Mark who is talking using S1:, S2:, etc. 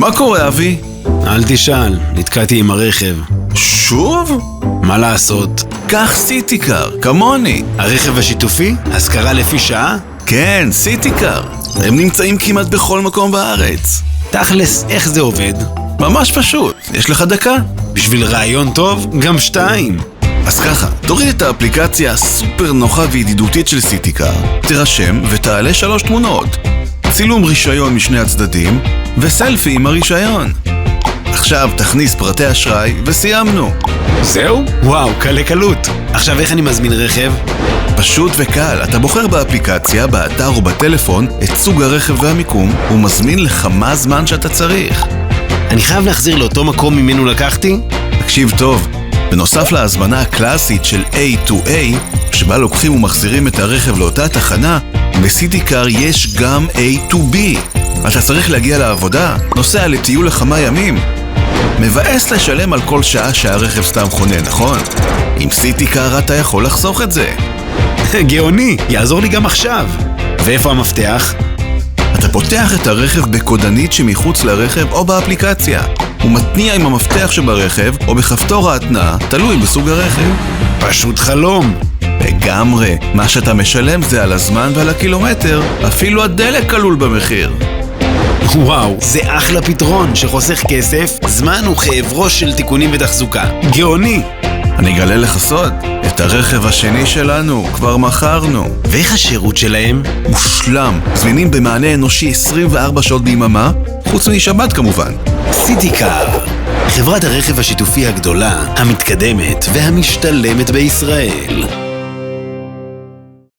S1: מה קורה, אבי?
S2: אל תשאל, נתקעתי עם הרכב.
S1: שוב?
S2: מה לעשות?
S1: קח סיטיקר, כמוני.
S2: הרכב השיתופי? השכרה לפי שעה?
S1: כן, סיטיקר. הם נמצאים כמעט בכל מקום בארץ.
S2: תכלס, איך זה עובד?
S1: ממש פשוט, יש לך דקה.
S2: בשביל רעיון טוב, גם 2.
S1: אז ככה, תוריד את האפליקציה הסופר נוחה וידידותית של סיטיקר, תירשם ותעלה 3 תמונות. צילום רישיון משני הצדדים וסלפי עם הרישיון. עכשיו תכניס פרטי אשראי וסיימנו.
S2: זהו? וואו, קלה קלות. עכשיו איך אני מזמין רכב?
S1: פשוט וקל, אתה בוחר באפליקציה, באתר או בטלפון את סוג הרכב והמיקום ומזמין לך מה זמן שאתה צריך.
S2: אני חייב להחזיר לאותו מקום ממנו לקחתי?
S1: תקשיב טוב, בנוסף להזמנה הקלאסית של A to A, שבה לוקחים ומחזירים את הרכב לאותה תחנה, בסיטיקר יש גם A to B. אתה צריך להגיע לעבודה, נוסע לטיול לכמה ימים. מבאס לשלם על כל שעה שהרכב סתם חונה, נכון? עם סיטיקר אתה יכול לחסוך את זה.
S2: גאוני, יעזור לי גם עכשיו. ואיפה המפתח?
S1: אתה פותח את הרכב בקודנית שמחוץ לרכב או באפליקציה. הוא מתניע עם המפתח שברכב או בכפתור ההתנעה, תלוי בסוג הרכב.
S2: פשוט חלום.
S1: לגמרי, מה שאתה משלם זה על הזמן ועל הקילומטר, אפילו הדלק כלול במחיר.
S2: וואו, זה אחלה פתרון שחוסך כסף, זמן וכאב ראש של תיקונים ותחזוקה. גאוני!
S1: אני אגלה לך סוד, את הרכב השני שלנו כבר מכרנו.
S2: ואיך השירות שלהם?
S1: מושלם, זמינים במענה אנושי 24 שעות ביממה, חוץ משבת כמובן.
S2: סיטיקר, חברת הרכב השיתופי הגדולה, המתקדמת והמשתלמת בישראל.